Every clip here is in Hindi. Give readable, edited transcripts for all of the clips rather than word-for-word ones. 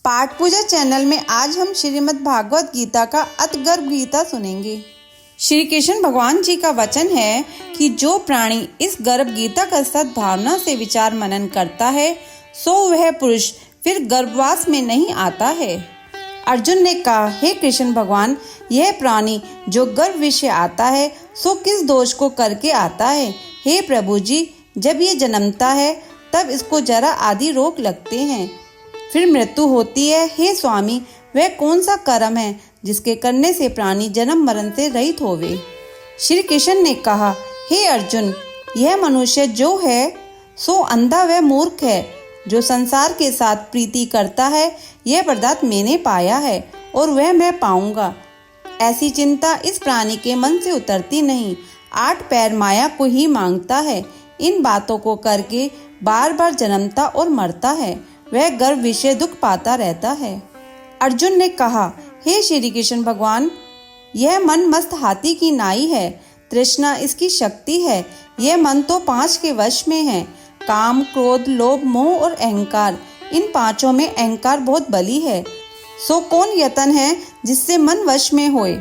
पाठ पूजा चैनल में आज हम श्रीमद् भागवत गीता का अतगर्भ गीता सुनेंगे। श्री कृष्ण भगवान जी का वचन है कि जो प्राणी इस गर्भ गीता का सद्भावना से विचार मनन करता है सो वह पुरुष फिर गर्भवास में नहीं आता है। अर्जुन ने कहा, हे कृष्ण भगवान, यह प्राणी जो गर्भ विषय आता है सो किस दोष को करके आता है? हे प्रभु जी, जब ये जन्मता है तब इसको जरा आदि रोग लगते हैं, फिर मृत्यु होती है। हे स्वामी, वह कौन सा कर्म है जिसके करने से प्राणी जन्म मरण से रहित होवे? श्री कृष्ण ने कहा, हे अर्जुन, यह मनुष्य जो है सो अंधा व मूर्ख है, जो संसार के साथ प्रीति करता है। यह पदार्थ मैंने पाया है और वह मैं पाऊंगा, ऐसी चिंता इस प्राणी के मन से उतरती नहीं। 8 पैर माया को ही मांगता है, इन बातों को करके बार बार जन्मता और मरता है, वह गर्भ विषय दुख पाता रहता है। अर्जुन ने कहा, हे श्री कृष्ण भगवान, यह मन मस्त हाथी की नाई है, तृष्णा इसकी शक्ति है। यह मन तो 5 के वश में है, काम, क्रोध, लोभ, मोह और अहंकार। इन 5 में अहंकार बहुत बली है, सो कौन यतन है जिससे मन वश में होए?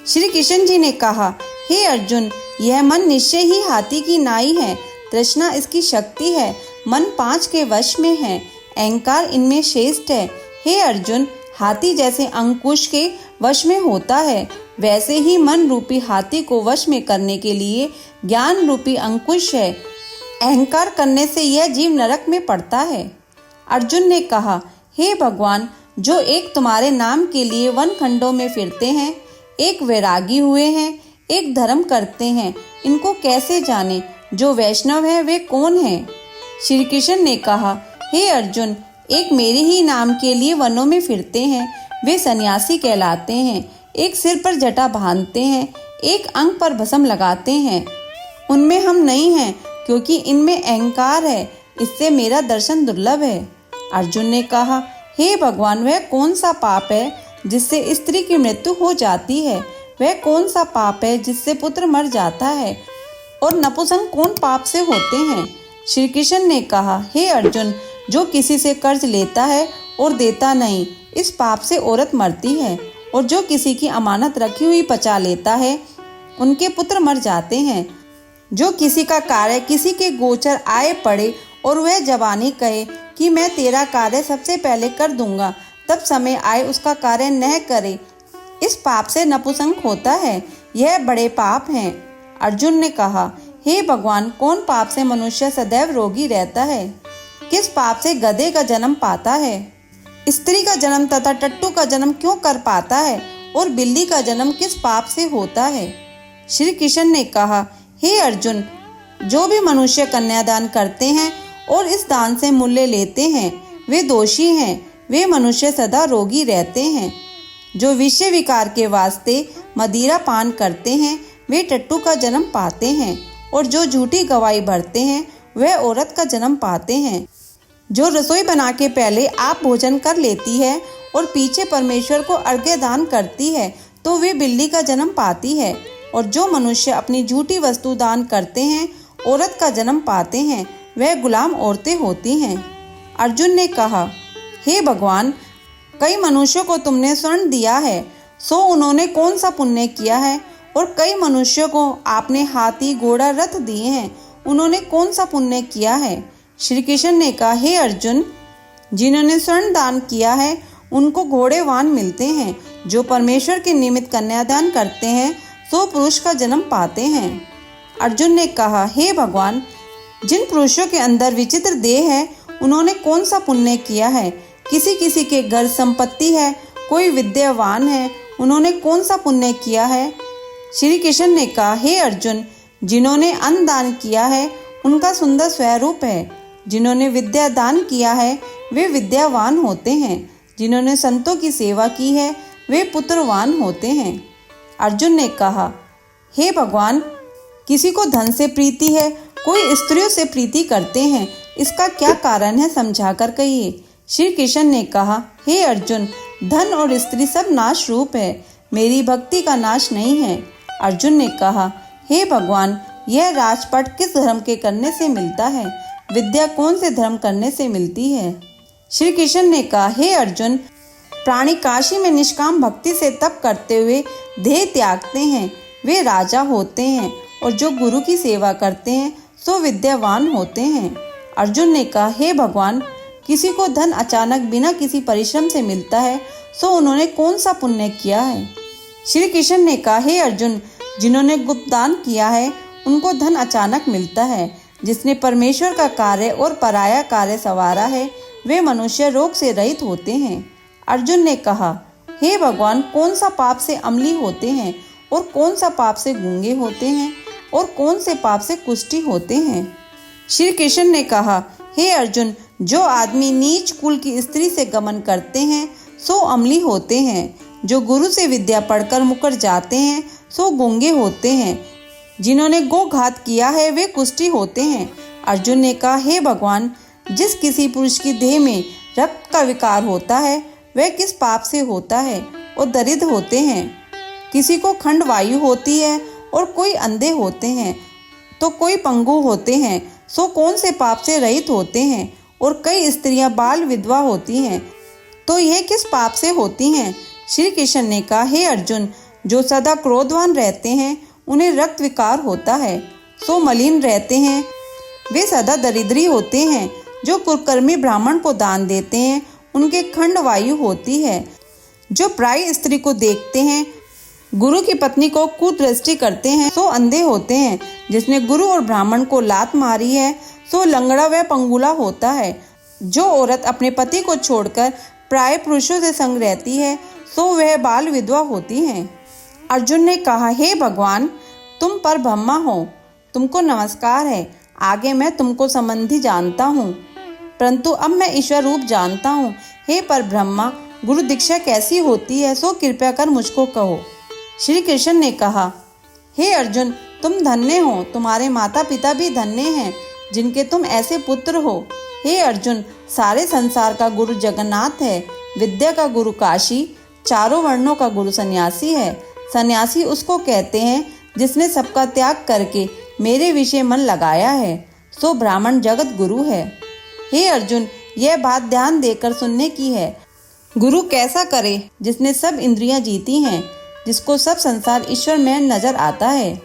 श्री कृष्ण जी ने कहा, हे अर्जुन, यह मन निश्चय ही हाथी की नाई है, तृष्णा इसकी शक्ति है, मन 5 के वश में है, अहंकार इनमें श्रेष्ठ है। हे अर्जुन, हाथी जैसे अंकुश के वश में होता है, वैसे ही मन रूपी हाथी को वश में करने के लिए ज्ञान रूपी अंकुश है। अहंकार करने से यह जीव नरक में पड़ता है। अर्जुन ने कहा, हे भगवान, जो एक तुम्हारे नाम के लिए वन खंडों में फिरते हैं, एक वैरागी हुए हैं, एक धर्म करते हैं, इनको कैसे जाने? जो वैष्णव है वे कौन है? श्री कृष्ण ने कहा, हे अर्जुन, एक मेरे ही नाम के लिए वनों में फिरते हैं, वे सन्यासी कहलाते हैं। एक सिर पर जटा बांधते हैं, एक अंग पर भस्म लगाते हैं, उनमें हम नहीं हैं, क्योंकि इनमें अहंकार है, इससे मेरा दर्शन दुर्लभ है। अर्जुन ने कहा, हे भगवान, वह कौन सा पाप है जिससे स्त्री की मृत्यु हो जाती है? वह कौन सा पाप है जिससे पुत्र मर जाता है? और नपुंसक कौन पाप से होते हैं? श्री कृष्ण ने कहा, हे अर्जुन, जो किसी से कर्ज लेता है और देता नहीं, इस पाप से औरत मरती है। और जो किसी की अमानत रखी हुई पचा लेता है, उनके पुत्र मर जाते हैं। जो किसी का कार्य किसी के गोचर आए पड़े और वह जवानी कहे कि मैं तेरा कार्य सबसे पहले कर दूंगा, तब समय आए उसका कार्य न करे, इस पाप से नपुंसक होता है। यह बड़े पाप हैं। अर्जुन ने कहा, हे भगवान, कौन पाप से मनुष्य सदैव रोगी रहता है? किस पाप से गधे का जन्म पाता है? स्त्री का जन्म तथा टट्टू का जन्म क्यों कर पाता है? और बिल्ली का जन्म किस पाप से होता है? श्री कृष्ण ने कहा, हे अर्जुन, जो भी मनुष्य कन्यादान करते हैं और इस दान से मूल्य लेते हैं, वे दोषी हैं, वे मनुष्य सदा रोगी रहते हैं। जो विषय विकार के वास्ते मदिरा पान करते हैं, वे टट्टू का जन्म पाते हैं। और जो झूठी गवाही भरते हैं, वह औरत का जन्म पाते हैं। जो रसोई बना के पहले आप भोजन कर लेती है और पीछे परमेश्वर को अर्घ्य दान करती है, तो वे बिल्ली का जन्म पाती है। और जो मनुष्य अपनी झूठी वस्तु दान करते हैं, औरत का जन्म पाते हैं, वह गुलाम औरतें होती हैं। अर्जुन ने कहा, हे भगवान, कई मनुष्यों को तुमने स्वर्ण दिया है, सो उन्होंने कौन सा पुण्य किया है? और कई मनुष्यों को आपने हाथी, घोड़ा, रथ दिए हैं, उन्होंने कौन सा पुण्य किया है? श्री कृष्ण ने कहा, हे अर्जुन, जिन्होंने स्वर्ण दान किया है उनको घोड़े वाहन मिलते हैं। जो परमेश्वर के निमित्त कन्यादान करते हैं सो पुरुष का जन्म पाते हैं। अर्जुन ने कहा, हे भगवान, जिन पुरुषों के अंदर विचित्र देह है उन्होंने कौन सा पुण्य किया है? किसी किसी के घर संपत्ति है, कोई विद्यावान है, उन्होंने कौन सा पुण्य किया है? श्री कृष्ण ने कहा, हे अर्जुन, जिन्होंने अन्न दान किया है उनका सुंदर स्वरूप है। जिन्होंने विद्या दान किया है वे विद्यावान होते हैं। जिन्होंने संतों की सेवा की है वे पुत्रवान होते हैं। अर्जुन ने कहा, हे भगवान, किसी को धन से प्रीति है, कोई स्त्रियों से प्रीति करते हैं, इसका क्या कारण है, समझा कर कहिए। श्री कृष्ण ने कहा, हे अर्जुन, धन और स्त्री सब नाश रूप है, मेरी भक्ति का नाश नहीं है। अर्जुन ने कहा, हे भगवान, यह राजपाट किस धर्म के करने से मिलता है? विद्या कौन से धर्म करने से मिलती है? श्री कृष्ण ने कहा, हे अर्जुन, प्राणी काशी में निष्काम भक्ति से तप करते हुए देह त्यागते हैं, वे राजा होते हैं, और जो गुरु की सेवा करते हैं सो विद्यावान होते हैं। अर्जुन ने कहा, हे भगवान, किसी को धन अचानक बिना किसी परिश्रम से मिलता है, सो उन्होंने कौन सा पुण्य किया है। श्री कृष्ण ने कहा, हे अर्जुन, जिन्होंने गुप्त दान किया है उनको धन अचानक मिलता है। जिसने परमेश्वर का कार्य और पराया कार्य संवारा है, वे मनुष्य रोग से रहित होते हैं। अर्जुन ने कहा, हे भगवान, कौन सा पाप से अमली होते हैं और कौन सा पाप से गूंगे होते हैं और कौन से पाप से कुष्ठी होते हैं। श्री कृष्ण ने कहा, हे अर्जुन, जो आदमी नीच कुल की स्त्री से गमन करते हैं सो अमली होते हैं। जो गुरु से विद्या पढ़कर मुकर जाते हैं सो गूंगे होते हैं। जिन्होंने गोघात किया है वे कुष्ठी होते हैं। अर्जुन ने कहा, हे भगवान, जिस किसी पुरुष की देह में रक्त का विकार होता है वह किस पाप से होता है और दरिद्र होते हैं। किसी को खंड वायु होती है और कोई अंधे होते हैं तो कोई पंगु होते हैं, सो कौन से पाप से रहित होते हैं। और कई स्त्रियां बाल विधवा होती हैं तो यह किस पाप से होती हैं। श्री कृष्ण ने कहा, हे अर्जुन, जो सदा क्रोधवान रहते हैं उन्हें रक्त विकार होता है, सो मलिन रहते हैं, वे सदा दरिद्री होते हैं। जो कुकर्मी ब्राह्मण को दान देते हैं उनके खंड वायु होती है। जो प्राय स्त्री को देखते हैं, गुरु की पत्नी को कुदृष्टि करते हैं, सो अंधे होते हैं। जिसने गुरु और ब्राह्मण को लात मारी है सो लंगड़ा व पंगुला होता है। जो औरत अपने पति को छोड़कर प्राय पुरुषों से संग रहती है सो वह बाल विधवा होती है। अर्जुन ने कहा, हे भगवान, तुम पर ब्रह्मा हो, तुमको नमस्कार है। आगे मैं तुमको संबंधी जानता हूँ, परंतु अब मैं ईश्वर रूप जानता हूँ। हे पर ब्रह्मा, गुरु दीक्षा कैसी होती है सो कृपया कर मुझको कहो। श्री कृष्ण ने कहा, हे अर्जुन, तुम धन्य हो, तुम्हारे माता पिता भी धन्य हैं जिनके तुम ऐसे पुत्र हो। हे अर्जुन, सारे संसार का गुरु जगन्नाथ है, विद्या का गुरु काशी, चारों वर्णों का गुरु सन्यासी है। सन्यासी उसको कहते हैं जिसने सबका त्याग करके मेरे विषय मन लगाया है, सो ब्राह्मण जगत गुरु है। हे अर्जुन, यह बात ध्यान देकर सुनने की है। गुरु कैसा करे जिसने सब इंद्रियां जीती हैं, जिसको सब संसार ईश्वर में नजर आता है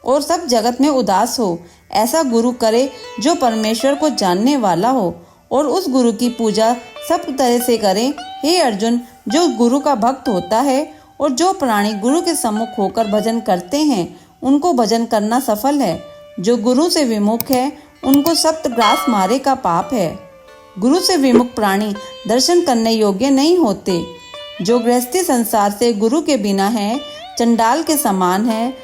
और सब जगत में उदास हो। ऐसा गुरु करे जो परमेश्वर को जानने वाला हो और उस गुरु की पूजा सब तरह से करे। हे अर्जुन, जो गुरु का भक्त होता है और जो प्राणी गुरु के सम्मुख होकर भजन करते हैं उनको भजन करना सफल है। जो गुरु से विमुख है उनको सप्तग्रास मारे का पाप है। गुरु से विमुख प्राणी दर्शन करने योग्य नहीं होते। जो गृहस्थी संसार से गुरु के बिना है चंडाल के समान है।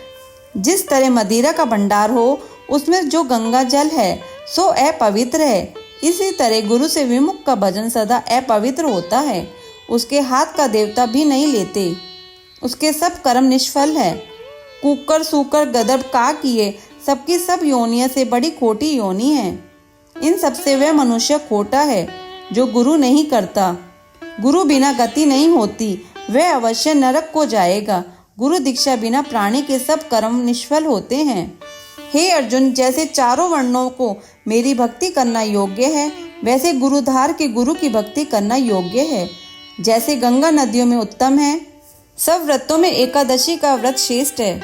जिस तरह मदिरा का भंडार हो उसमें जो गंगा जल है सो अपवित्र है, इसी तरह गुरु से विमुख का भजन सदा अपवित्र होता है। उसके हाथ का देवता भी नहीं लेते, उसके सब कर्म निष्फल है। कुकर सूकर गदर काक ये सबकी सब योनियों से बड़ी खोटी योनि है। इन सबसे वह मनुष्य खोटा है जो गुरु नहीं करता। गुरु बिना गति नहीं होती, वह अवश्य नरक को जाएगा। गुरु दीक्षा बिना प्राणी के सब कर्म निष्फल होते हैं। हे अर्जुन, जैसे चारों वर्णों को मेरी भक्ति करना योग्य है वैसे गुरुधार के गुरु की भक्ति करना योग्य है। जैसे गंगा नदियों में उत्तम है, सब व्रतों में एकादशी का व्रत श्रेष्ठ है,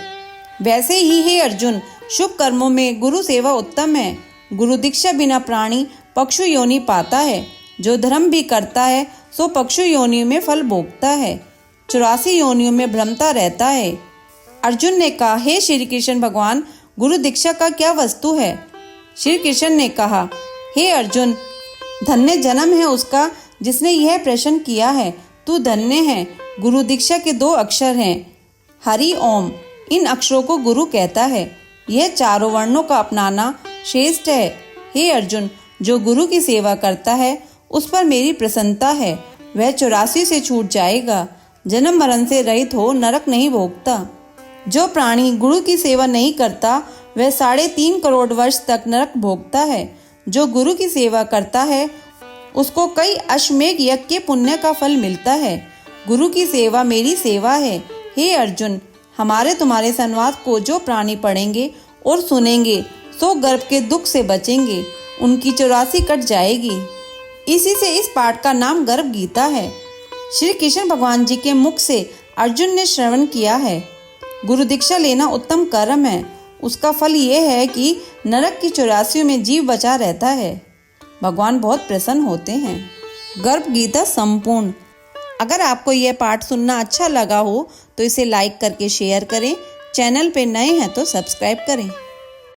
वैसे ही हे अर्जुन, शुभ कर्मों में गुरु सेवा उत्तम है। गुरु दीक्षा बिना प्राणी पक्षु योनि पाता है। जो धर्म भी करता है सो पक्षु योनियों में फल भोगता है, 84 योनियों में भ्रमता रहता है। अर्जुन ने कहा, हे श्री कृष्ण भगवान, गुरु दीक्षा का क्या वस्तु है। श्री कृष्ण ने कहा, हे अर्जुन, धन्य जन्म है उसका जिसने यह प्रश्न किया है। तू धन्य है। गुरु दीक्षा के 2 अक्षर हैं, हरि ओम। इन अक्षरों को गुरु कहता है। यह चारों वर्णों का अपनाना श्रेष्ठ है। हे अर्जुन, जो गुरु की सेवा करता है उस पर मेरी प्रसन्नता है। वह 84 से छूट जाएगा, जन्म मरण से रहित हो नरक नहीं भोगता। जो प्राणी गुरु की सेवा नहीं करता वह 3.5 करोड़ वर्ष तक नरक भोगता है। जो गुरु की सेवा करता है उसको कई अश्वमेघ यज्ञ के पुण्य का फल मिलता है। गुरु की सेवा मेरी सेवा है। हे अर्जुन, हमारे तुम्हारे संवाद को जो प्राणी पढ़ेंगे और सुनेंगे सो गर्भ के दुख से बचेंगे, उनकी 84 कट जाएगी। इसी से इस पाठ का नाम गर्भ गीता है। श्री कृष्ण भगवान जी के मुख से अर्जुन ने श्रवण किया है। गुरु दीक्षा लेना उत्तम कर्म है। उसका फल ये है कि नरक की 84 में जीव बचा रहता है। भगवान बहुत प्रसन्न होते हैं। गर्भ गीता संपूर्ण। अगर आपको यह पाठ सुनना अच्छा लगा हो तो इसे लाइक करके शेयर करें। चैनल पे नए हैं तो सब्सक्राइब करें।